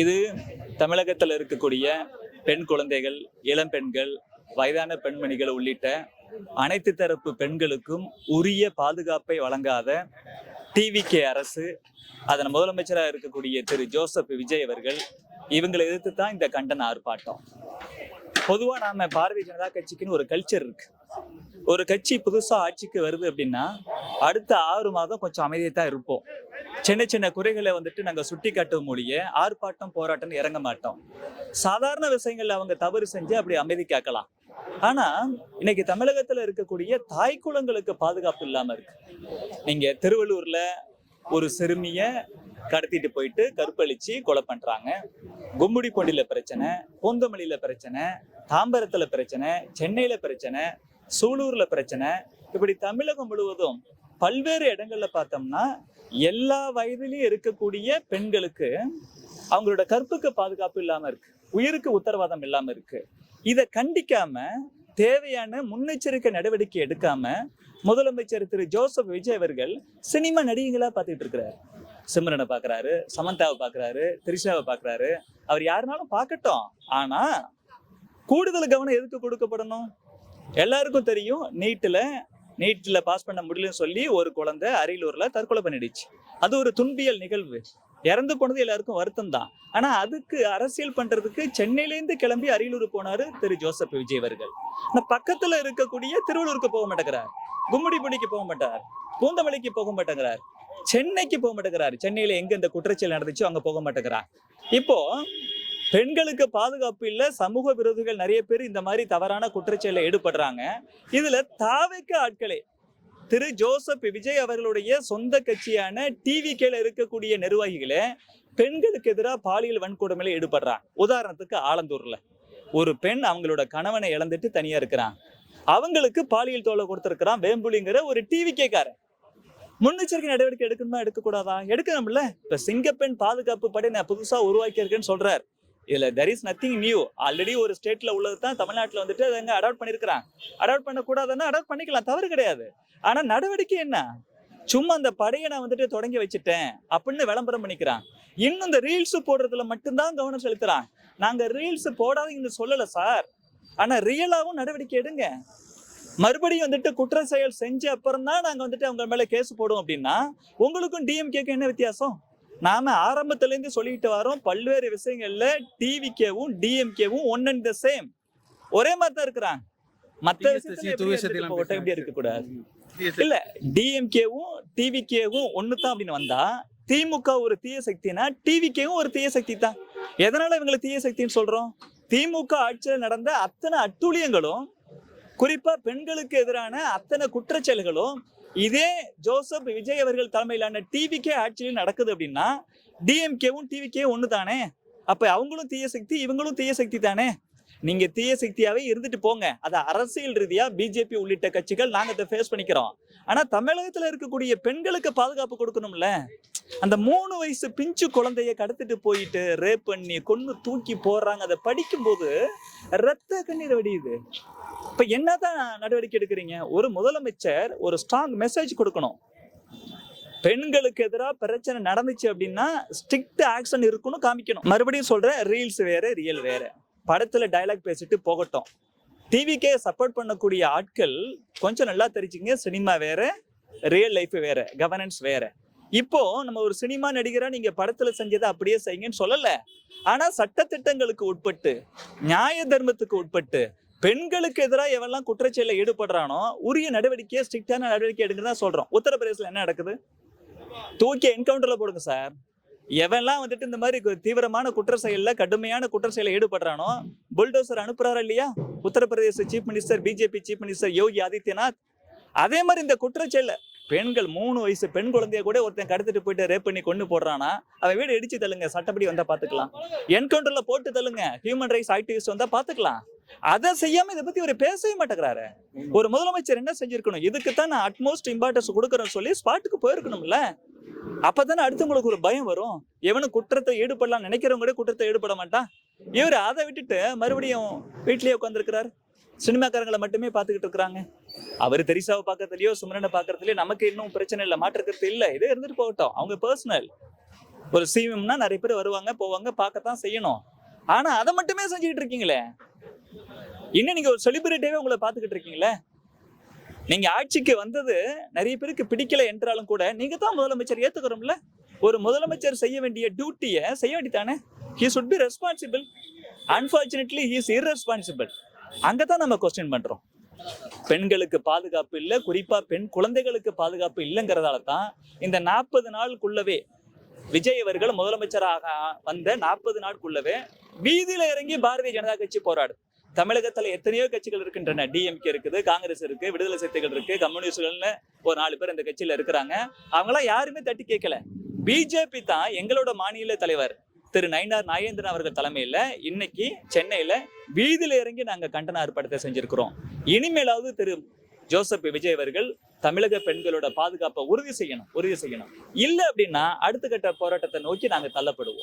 இது தமிழகத்தில் இருக்கக்கூடிய பெண் குழந்தைகள், இளம் பெண்கள், வயதான பெண்மணிகள் உள்ளிட்ட அனைத்து தரப்பு பெண்களுக்கும் உரிய பாதுகாப்பை வழங்காத டிவிகே அரசு, அதன் முதலமைச்சராக இருக்கக்கூடிய திரு ஜோசப் விஜய் அவர்கள், இவங்களை எதிர்த்து தான் இந்த கண்டன ஆர்ப்பாட்டம். பொதுவா நாம பாரதிய ஜனதா கட்சிக்குன்னு ஒரு கல்ச்சர் இருக்கு. ஒரு கட்சி புதுசா ஆட்சிக்கு வருது அப்படின்னா அடுத்த 6 மாதம் கொஞ்சம் அமைதியை தான் இருப்போம். சின்ன சின்ன குறைகளை நாங்க சுட்டி காட்டும் மொழிய ஆர்ப்பாட்டம் போராட்டம் இறங்க மாட்டோம். சாதாரண விஷயங்கள்ல அவங்க தவறு செஞ்சு அப்படி அமைதி காக்கலாம். ஆனா இன்னைக்கு தமிழகத்துல இருக்கக்கூடிய தாய் குளங்களுக்கு பாதுகாப்பு இல்லாம இருக்கு. நீங்க திருவள்ளூர்ல ஒரு சிறுமிய கடத்திட்டு போயிட்டு கற்பழிச்சு கொலை பண்றாங்க. கும்முடிப்பொண்டியில பிரச்சனை, பூந்தமல்லியில பிரச்சனை, தாம்பரத்துல பிரச்சனை, சென்னையில பிரச்சனை, சூலூர்ல பிரச்சனை. இப்படி தமிழகம் முழுவதும் பல்வேறு இடங்கள்ல பார்த்தோம்னா எல்லா வயதிலையும் இருக்கக்கூடிய பெண்களுக்கு அவங்களோட கற்புக்கு பாதுகாப்பு இல்லாம இருக்கு, உயிருக்கு உத்தரவாதம் இல்லாம இருக்கு. இதை கண்டிக்காம தேவையான முன்னெச்சரிக்கை நடவடிக்கை எடுக்காம முதலமைச்சர் திரு ஜோசப் விஜய் அவர்கள் சினிமா நடிகைகளா பார்த்துட்டு இருக்கிறாரு. சிம்ரனை பாக்குறாரு, சமந்தாவை பாக்குறாரு, திரிஷாவை பாக்குறாரு. அவர் யாருனாலும் பார்க்கட்டும். ஆனா கூடுதல் கவனம் எதுக்கு கொடுக்கப்படணும்? எல்லாருக்கும் தெரியும், நீட்ல பாஸ் பண்ண முடியலன்னு சொல்லி ஒரு குழந்தை அரியலூர்ல தற்கொலை பண்ணிடுச்சு. அது ஒரு துன்பியல் நிகழ்வு. இறந்து போனது எல்லாருக்கும் வருத்தம் தான். ஆனா அதுக்கு அரசியல் பண்றதுக்கு சென்னையிலேருந்து கிளம்பி அரியலூர் போனாரு திரு ஜோசப் விஜய் அவர்கள். பக்கத்துல இருக்கக்கூடிய திருவள்ளூருக்கு போக மாட்டேங்கிறார், கும்முடிப்பொடிக்கு போக மாட்டார், பூந்தமல்லிக்கு போக மாட்டேங்கிறார், சென்னைக்கு போக மாட்டேங்கிறார். சென்னையில எங்க இந்த குற்றச்செயல் நடந்துச்சோ அங்க போக மாட்டேங்கிறார். இப்போ பெண்களுக்கு பாதுகாப்பு இல்ல, சமூக விரோதிகள் நிறைய பேர் இந்த மாதிரி தவறான குற்றச்செயல ஈடுபடுறாங்க. இதுல தாவேக்க ஆட்களே திரு ஜோசப் விஜய் அவர்களுடைய சொந்த கட்சியான டிவிகேல இருக்கக்கூடிய நிர்வாகிகளே பெண்களுக்கு எதிராக பாலியல் வன்கொடுமையில ஈடுபடுறாங்க. உதாரணத்துக்கு ஆலந்தூர்ல ஒரு பெண் அவங்களோட கணவனை இழந்துட்டு தனியா இருக்கிறான். அவங்களுக்கு பாலியல் தொல்லை கொடுத்திருக்கிறான் வேம்புலிங்கிற ஒரு டிவிகேக்காரன். முன்னெச்சரிக்கை நடவடிக்கை எடுக்கணுமா எடுக்கக்கூடாதா? எடுக்கணும்ல. இப்ப சிங்கப்பெண் பாதுகாப்பு படை நான் புதுசா உருவாக்கி இருக்கேன்னு சொல்றாரு. இதுல there is nothing new. Already ஒரு ஸ்டேட்ல உள்ளதுதான் தமிழ்நாட்டுல அதை அடாப்ட் பண்ணிருக்கிறாங்க. அடாப்ட் பண்ண கூடாதுன்னா அடாப்ட் பண்ணிக்கலாம், தவறு கிடையாது. ஆனா நடவடிக்கை என்ன? சும்மா அந்த படையை நான் தொடங்கி வச்சுட்டேன் அப்படின்னு விளம்பரம் பண்ணிக்கிறான். இன்னும் இந்த ரீல்ஸ் போடுறதுல மட்டும்தான் கவனம் செலுத்துறான். நாங்க ரீல்ஸ் போடாதீங்கன்னு சொல்லல சார், ஆனா ரியலாவும் நடவடிக்கை எடுங்க. மறுபடியும் குற்ற செயல் செஞ்ச அப்புறம் தான் நாங்க அவங்க மேல கேஸ் போடுவோம் அப்படின்னா உங்களுக்கும் டிஎம்கேக்கும் என்ன வித்தியாசம்? நாம ஆரம்பத்துல இருந்து சொல்லிட்டு வரோம், பல்வேறு விஷயங்கள்ல டிவிகேவும் டிஎம்கேவும் ஒன் அண்ட் த சேம், ஒரே மாதிரி தான் இருக்கிறாங்க. மற்ற விஷயத்துல எப்படி இருக்க கூடாது? இல்ல, டிஎம்கேவும் டிவிகேவும் ஒண்ணுதான் அப்படின்னு வந்தா திமுக ஒரு தீய சக்தினா டிவிகேவும் ஒரு தீய சக்தி தான். எதனால இவங்களை தீய சக்தின்னு சொல்றோம்? திமுக ஆட்சியில் நடந்த அத்தனை அட்டூழியங்களும், குறிப்பா பெண்களுக்கு எதிரான அத்தனை குற்றச்செயல்களும் இதே ஜோசப் விஜய் அவர்கள் தலைமையிலான டிவிகே ஆட்சியில் நடக்குது அப்படின்னா டிஎம்கேவும் டிவிகேவும் ஒண்ணு தானே. அப்ப அவங்களும் தீய சக்தி, இவங்களும் தீய சக்தி தானே. நீங்க தீய சக்தியாவே இருந்துட்டு போங்க. அது அரசியல் ரீதியா பிஜேபி உள்ளிட்ட கட்சிகள் நாங்க அதை ஃபேஸ் பண்ணிக்கிறோம். ஆனா தமிழகத்துல இருக்கக்கூடிய பெண்களுக்கு பாதுகாப்பு கொடுக்கணும்ல. அந்த 3 வயசு பிஞ்சு குழந்தைய கடத்திட்டு போயிட்டு ரேப் பண்ணி கொன்னு தூக்கி போடுறாங்க. அதை படிக்கும் போது ரத்த கண்ணீர் வடியுது. இப்ப என்னதான் நடவடிக்கை எடுக்கிறீங்க? ஒரு முதலமைச்சர் ஒரு ஸ்ட்ராங் மெசேஜ் கொடுக்கணும். பெண்களுக்கு எதிராக பிரச்சனை நடந்துச்சு அப்படின்னா ஸ்ட்ரிக்ட் ஆக்ஷன் இருக்கணும், காமிக்கணும். மறுபடியும் சொல்றேன், ரீல்ஸ் வேற ரியல் வேற. படத்துல டயலாக் பேசிட்டு போகட்டும். டிவிக்கே சப்போர்ட் பண்ணக்கூடிய ஆட்கள் கொஞ்சம் நல்லா தெரிஞ்சுங்க, சினிமா வேற, ரியல் லைஃப் வேற, கவர்னன்ஸ் வேற. இப்போ நம்ம ஒரு சினிமா நடிகரா நீங்க படத்துல செஞ்சதை அப்படியே செய்யுங்கன்னு சொல்லல. ஆனா சட்ட திட்டங்களுக்கு உட்பட்டு, நியாய தர்மத்துக்கு உட்பட்டு பெண்களுக்கு எதிராக எவெல்லாம் குற்றச்செயல ஈடுபடுறானோ உரிய நடவடிக்கையை ஸ்ட்ரிக்டான நடவடிக்கை எடுங்கன்னு தான் சொல்றோம். உத்தரப்பிரதேசல என்ன நடக்குது? தூக்கி என்கவுண்டர்ல போடுங்க சார். எவெல்லாம் இந்த மாதிரி தீவிரமான குற்ற செயல்ல, கடுமையான குற்ற செயல ஈடுபடுறானோ புல்டோசர் அனுப்புறாரா இல்லையா உத்தரப்பிரதேச chief minister, BJP chief minister Yogi Adityanath? அதே மாதிரி இந்த குற்றச்செயல பெண்கள் 3 வயசு பெண் குழந்தைய கூட ஒருத்தன் கடத்திட்டு போயிட்டு ரேப் பண்ணி கொண்டு போடுறானா அவன் வீடு இடிச்சு தள்ளுங்க, சட்டப்படி வந்தா பாத்துக்கலாம். என்கவுண்டர்ல போட்டு தள்ளுங்க, ஹியூமன் ரைட்ஸ் ஆக்டிவிஸ்ட் வந்தா பாத்துக்கலாம். அதை செய்யாம இதை பத்தி ஒரு பேசவே மாட்டேங்கிறாரு. ஒரு முதலமைச்சர் என்ன செஞ்சிருக்கணும்? இதுக்குத்தான் நான் அட்மோஸ்ட் இம்பார்ட்டன்ஸ் கொடுக்கறேன்னு சொல்லி ஸ்பாட்டுக்கு போயிருக்கணும்ல. அப்பதானே அடுத்தவங்களுக்கு ஒரு பயம் வரும். எவனும் குற்றத்தை ஈடுபடலாம் நினைக்கிறவங்க கூட குற்றத்தை ஈடுபட மாட்டான். இவரு அதை விட்டுட்டு மறுபடியும் வீட்லயே உட்காந்துருக்கிறாரு. சினிமாக்காரங்களை மட்டுமே பார்த்துக்கிட்டு இருக்கிறாங்க. அவர் தெரிசாவை பார்க்கறதுலயோ சிம்ரனை பார்க்கறதுலயோ நமக்கு இன்னும் பிரச்சனை இல்லை, மாற்றுக்கிறது இல்லை. இதே இருந்துட்டு போகட்டும், அவங்க பர்சனல். ஒரு சிஎம்னா நிறைய பேர் வருவாங்க போவாங்க, பார்க்கத்தான் செய்யணும். ஆனா அதை மட்டுமே செஞ்சுக்கிட்டு இருக்கீங்களே. இன்னும் நீங்க ஒரு செலிபிரிட்டியாவே உங்களை பார்த்துக்கிட்டு இருக்கீங்களே. நீங்க ஆட்சிக்கு வந்தது நிறைய பேருக்கு பிடிக்கல என்றாலும் கூட நீங்க தான் முதலமைச்சர், ஏத்துக்கிறோம்ல. ஒரு முதலமைச்சர் செய்ய வேண்டிய டியூட்டியை செய்ய வேண்டியதானே. he should be responsible. Unfortunately he is irresponsible. அங்கதான் நம்ம கொஸ்டின் பண்றோம். பெண்களுக்கு பாதுகாப்பு இல்லை, குறிப்பா பெண் குழந்தைகளுக்கு பாதுகாப்பு இல்லைங்கிறதால தான் இந்த 40 நாளுக்குள்ளவே விஜய் அவர்கள் முதலமைச்சராக வந்த 40 நாளுக்குள்ளவே வீதியில இறங்கி பாரதிய ஜனதா கட்சி போராடு. தமிழகத்துல எத்தனையோ கட்சிகள் இருக்கின்றன. டிஎம்கே இருக்குது, காங்கிரஸ் இருக்கு, விடுதலை சிறுத்தைகள் இருக்கு, கம்யூனிஸ்டுகள்னு ஒரு 4 பேர் இந்த கட்சியில இருக்கிறாங்க. அவங்களாம் யாருமே தட்டி கேட்கல. பிஜேபி தான் எங்களோட மாநில தலைவர் திரு நயினார் நாகேந்திரன் அவர்கள் தலைமையில இன்னைக்கு சென்னையில வீதியில இறங்கி நாங்க கண்டன ஆர்ப்பாட்டத்தை செஞ்சிருக்கிறோம். இனிமேலாவது திரு ஜோசப் விஜய் அவர்கள் தமிழக பெண்களோட பாதுகாப்பை உறுதி செய்யணும். இல்ல அப்படின்னா அடுத்த கட்ட போராட்டத்தை நோக்கி நாங்க தள்ளப்படுவோம்.